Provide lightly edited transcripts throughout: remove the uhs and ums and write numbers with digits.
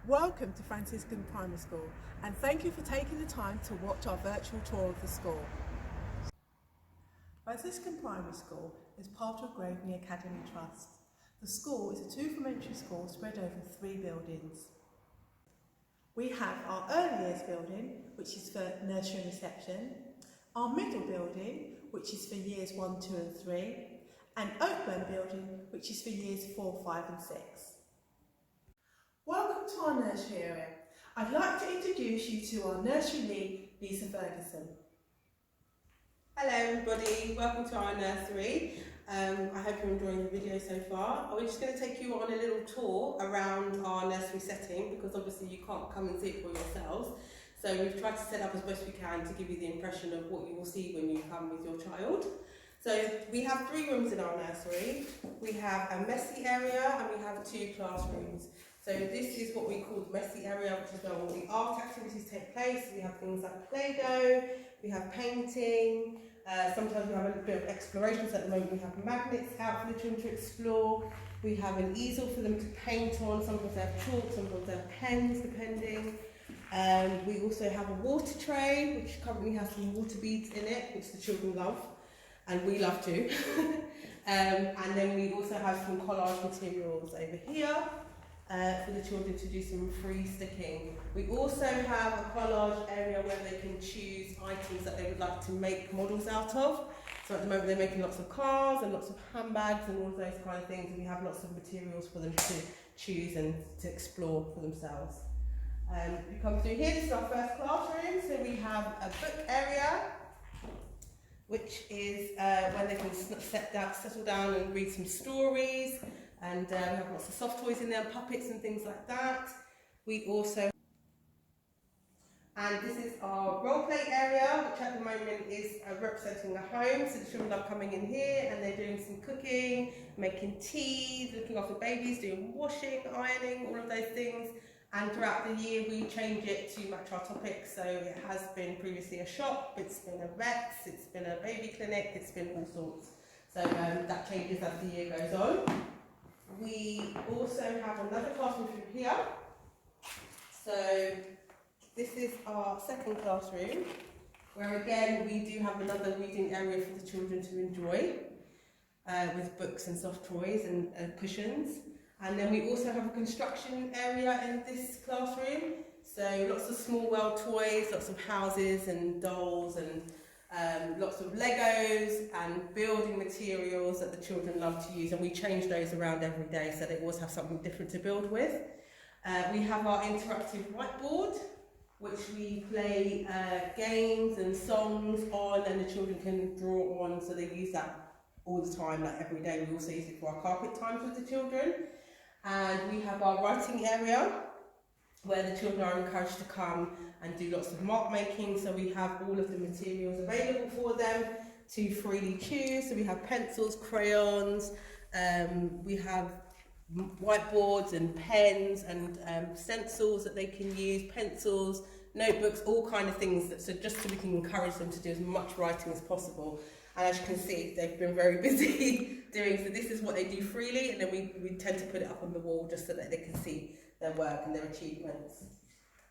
Welcome to Franciscan Primary School, and thank you for taking the time to watch our virtual tour of the school. Franciscan Primary School is part of Graveney Academy Trust. The school is a two-formentary school spread over 3 buildings. We have our early years building, which is for Nursery and Reception, our middle building, which is for years 1, 2 and 3, and Oakburn building, which is for years 4, 5 and 6. Welcome to our nursery area. I'd like to introduce you to our nursery lead, Lisa Ferguson. Hello everybody, welcome to our nursery. I hope you're enjoying the video so far. We're just going to take you on a little tour around our nursery setting because obviously you can't come and see it for yourselves. So we've tried to set up as best we can to give you the impression of what you will see when you come with your child. So we have 3 rooms in our nursery. We have a messy area and we have 2 classrooms. So this is what we call the messy area, which is where all the art activities take place. We have things like Play-Doh, we have painting, sometimes we have a little bit of exploration. So at the moment we have magnets out for the children to explore. We have an easel for them to paint on. Sometimes they have chalk, sometimes they have pens, depending. We also have a water tray, which currently has some water beads in it, which the children love, and we love too. And then we also have some collage materials over here. For the children to do some free sticking. We also have a collage area where they can choose items that they would like to make models out of. So at the moment they're making lots of cars and lots of handbags and all those kind of things, and we have lots of materials for them to choose and to explore for themselves. We come through here, this is our first classroom, so we have a book area, which is when they can settle down and read some stories. And we have lots of soft toys in there, puppets and things like that. We also, and this is our role play area, which at the moment is representing a home. So the children are coming in here and they're doing some cooking, making tea, looking after babies, doing washing, ironing, all of those things. And throughout the year we change it to match our topics. So it has been previously a shop, it's been a vet's, it's been a baby clinic, it's been all sorts. So that changes as the year goes on. We also have another classroom through here. So this is our second classroom, where again we do have another reading area for the children to enjoy, with books and soft toys and cushions. And then we also have a construction area in this classroom. So lots of small world toys, lots of houses and dolls and lots of Legos and building materials that the children love to use, and we change those around every day so they always have something different to build with. We have our interactive whiteboard, which we play games and songs on, and the children can draw on, so they use that all the time, like every day. We also use it for our carpet times with the children. And we have our writing area, where the children are encouraged to come and do lots of mark making. So we have all of the materials available for them to freely choose. So we have pencils, crayons, we have whiteboards and pens and stencils that they can use, pencils, notebooks, all kind of things. So just so we can encourage them to do as much writing as possible. And as you can see, they've been very busy doing, so this is what they do freely, and then we tend to put it up on the wall just so that they can see their work and their achievements.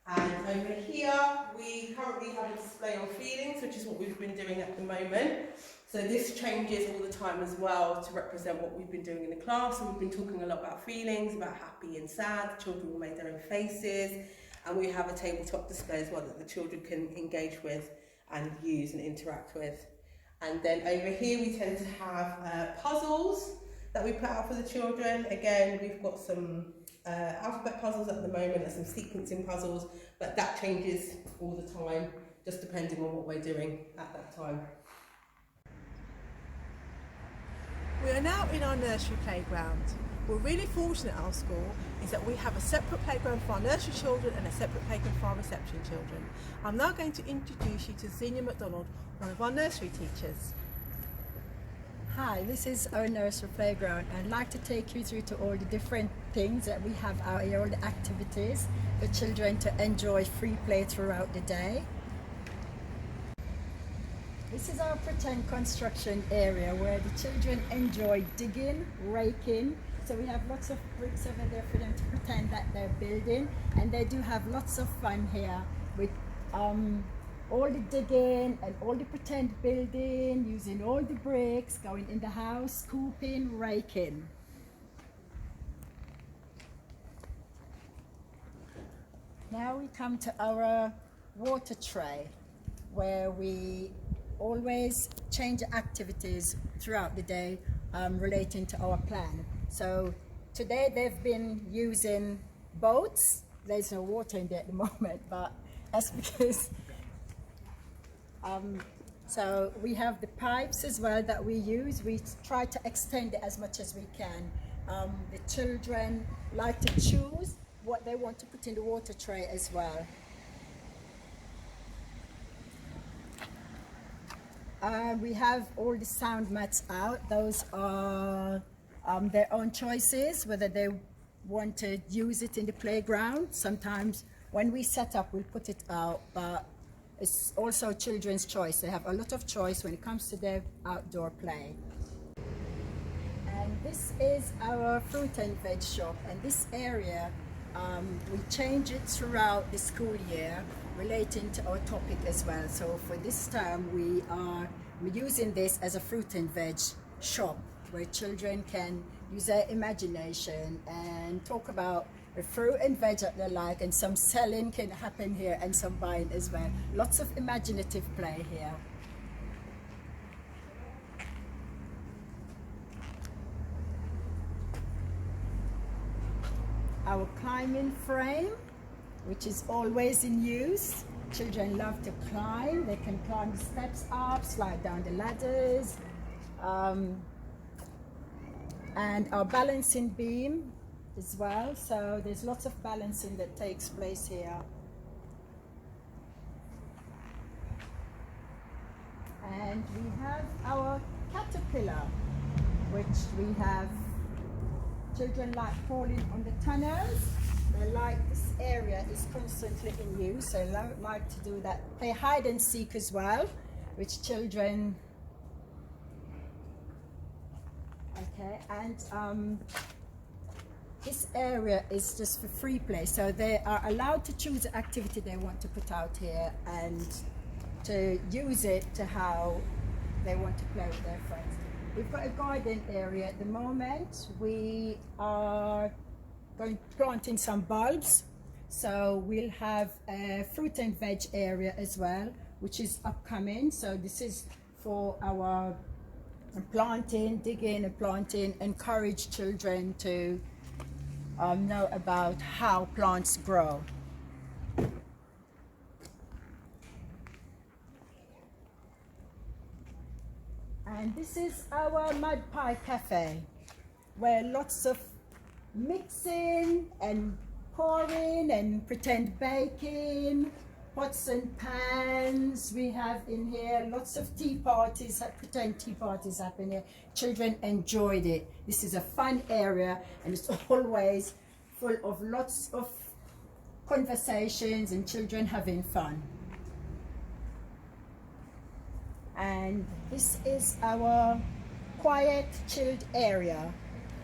And over here, we currently have a display on feelings, which is what we've been doing at the moment. So this changes all the time as well to represent what we've been doing in the class. And we've been talking a lot about feelings, about happy and sad. The children will make their own faces. And we have a tabletop display as well that the children can engage with and use and interact with. And then over here, we tend to have puzzles that we put out for the children. Again, we've got some alphabet puzzles at the moment and some sequencing puzzles, but that changes all the time, just depending on what we're doing at that time. We are now in our nursery playground. We're really fortunate at our school is that we have a separate playground for our nursery children and a separate playground for our reception children. I'm now going to introduce you to Xenia McDonald, one of our nursery teachers. Hi, this is our nursery playground. I'd like to take you through to all the different things that we have out here, all the activities for children to enjoy free play throughout the day. This is our pretend construction area where the children enjoy digging, raking, So we have lots of bricks over there for them to pretend that they're building, and they do have lots of fun here with all the digging and all the pretend building, using all the bricks, going in the house, scooping, raking. Now we come to our water tray, where we always change activities throughout the day relating to our plan. So today they've been using boats. There's no water in there at the moment, but that's because so we have the pipes as well that we use. We try to extend it as much as we can. The children like to choose what they want to put in the water tray as well. We have all the sound mats out. Those are their own choices, whether they want to use it in the playground. Sometimes when we set up, we'll put it out, but it's also children's choice. They have a lot of choice when it comes to their outdoor play. And this is our fruit and veg shop, and this area, we change it throughout the school year relating to our topic as well. So for this term, we're using this as a fruit and veg shop where children can use their imagination and talk about the fruit and veg that they like, and some selling can happen here and some buying as well. Lots of imaginative play here. Our climbing frame, which is always in use. Children love to climb. They can climb the steps up, slide down the ladders. And our balancing beam as well. So there's lots of balancing that takes place here. And we have our caterpillar, which we have children like falling on the tunnels. They like this area is constantly in use, so they like to do that. Play hide and seek as well, which children. Okay, and this area is just for free play, so they are allowed to choose the activity they want to put out here and to use it to how they want to play with their friends. We've got a garden area at the moment. We are planting some bulbs, so we'll have a fruit and veg area as well, which is upcoming. So this is for our planting, digging and planting, encourage children to know about how plants grow. And this is our mud pie cafe, where lots of mixing and pouring and pretend baking, pots and pans we have in here. Lots of tea parties, pretend tea parties happen here. Children enjoyed it. This is a fun area, and it's always full of lots of conversations and children having fun. And this is our quiet, chilled area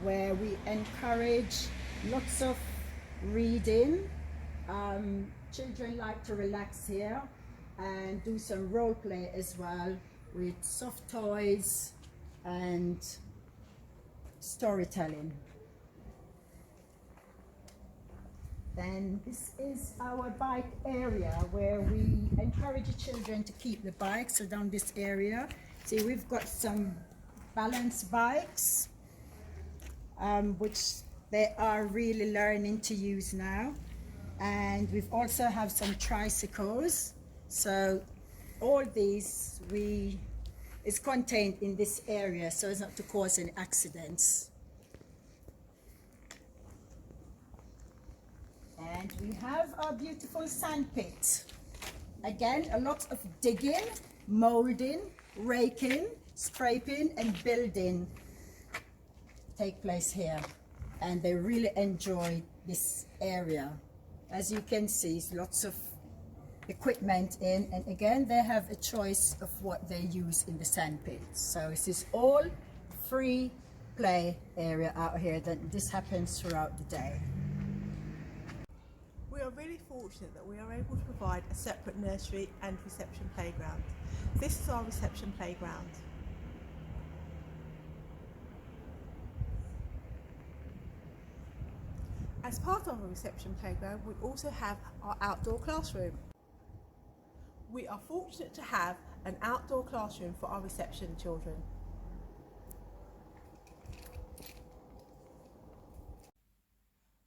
where we encourage lots of reading. Children like to relax here and do some role play as well with soft toys and storytelling. Then this is our bike area where we encourage the children to keep the bikes around this area. See, we've got some balance bikes, which they are really learning to use now. And we've also have some tricycles. So all these is contained in this area so as not to cause any accidents. And we have our beautiful sand pit. Again, a lot of digging, molding, raking, scraping and building take place here. And they really enjoy this area. As you can see, lots of equipment in, and again, they have a choice of what they use in the sand pit. So this is all free play area out here. Then this happens throughout the day. We are really fortunate that we are able to provide a separate nursery and reception playground. This is our reception playground. As part of our reception playground, we also have our outdoor classroom. We are fortunate to have an outdoor classroom for our reception children.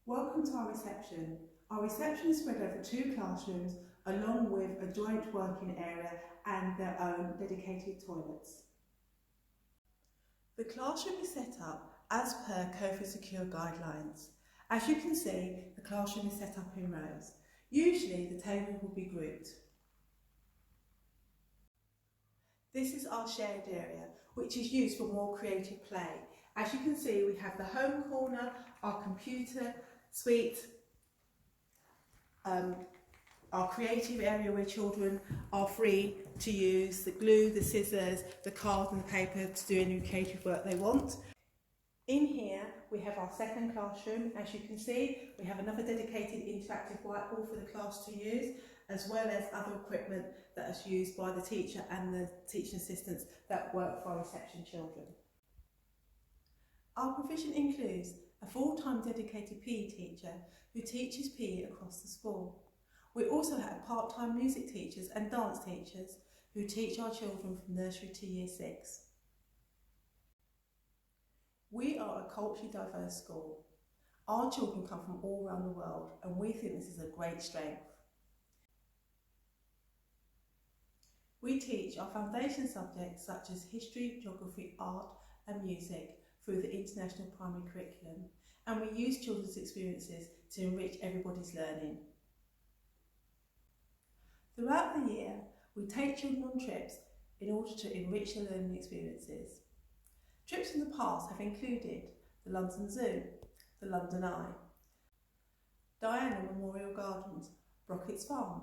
Welcome to our reception. Our reception is spread over 2 classrooms along with a joint working area and their own dedicated toilets. The classroom is set up as per COVID secure guidelines. As you can see, the classroom is set up in rows. Usually the tables will be grouped. This is our shared area, which is used for more creative play. As you can see, we have the home corner, our computer suite, our creative area where children are free to use the glue, the scissors, the cards and the paper to do any creative work they want. In here we have our second classroom. As you can see, we have another dedicated interactive whiteboard for the class to use, as well as other equipment that is used by the teacher and the teaching assistants that work for our reception children. Our provision includes a full-time dedicated PE teacher who teaches PE across the school. We also have part-time music teachers and dance teachers who teach our children from nursery to year 6. We are a culturally diverse school. Our children come from all around the world and we think this is a great strength. We teach our foundation subjects such as history, geography, art and music through the International Primary Curriculum, and we use children's experiences to enrich everybody's learning. Throughout the year, we take children on trips in order to enrich their learning experiences. Trips in the past have included the London Zoo, the London Eye, Diana Memorial Gardens, Brockett's Farm,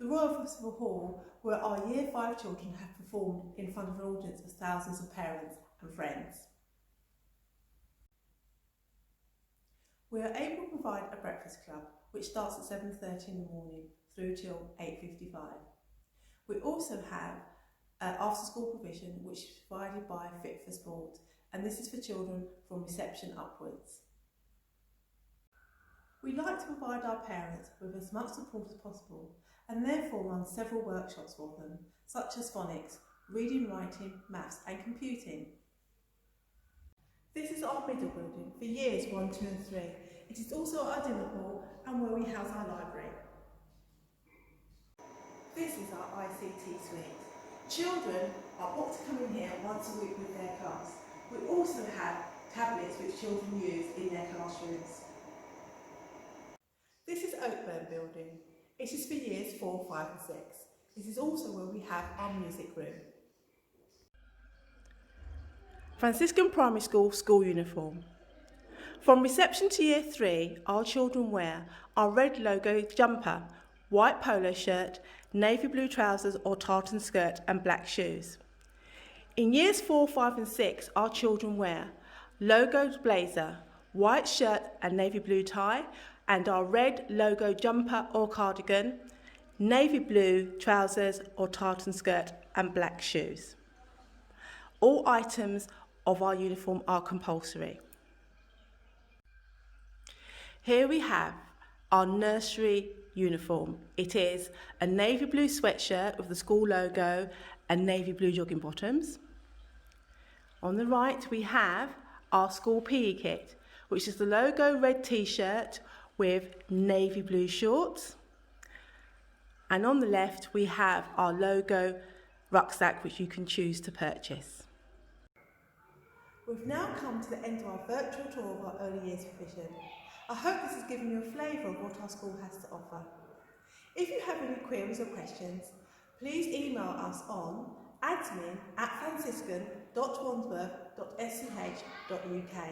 the Royal Festival Hall, where our Year 5 children have performed in front of an audience of thousands of parents and friends. We are able to provide a breakfast club which starts at 7:30 in the morning through till 8:55. We also have after school provision which is provided by Fit for Sport, and this is for children from reception upwards. We like to provide our parents with as much support as possible and therefore run several workshops for them, such as phonics, reading, writing, maths and computing. This is our middle building for years 1, 2 and 3. It is also our dinner hall and where we house our library. This is our ICT suite. Children are booked to come in here once a week with their class. We also have tablets which children use in their classrooms. This is Oakburn building. It is for years 4, 5 and 6. It is also where we have our music room. Franciscan Primary School school uniform. From reception to year 3, our children wear our red logo jumper, white polo shirt, navy blue trousers or tartan skirt and black shoes. In years 4, 5 and 6, our children wear logoed blazer, white shirt and navy blue tie, and our red logo jumper or cardigan, navy blue trousers or tartan skirt and black shoes. All items of our uniform are compulsory. Here we have our nursery uniform. It is a navy blue sweatshirt with the school logo and navy blue jogging bottoms. On the right we have our school PE kit, which is the logo red t-shirt with navy blue shorts. And on the left we have our logo rucksack, which you can choose to purchase. We've now come to the end of our virtual tour of our early years provision. I hope this has given you a flavour of what our school has to offer. If you have any queries or questions, please email us on admin@franciscan.wandsworth.sch.uk.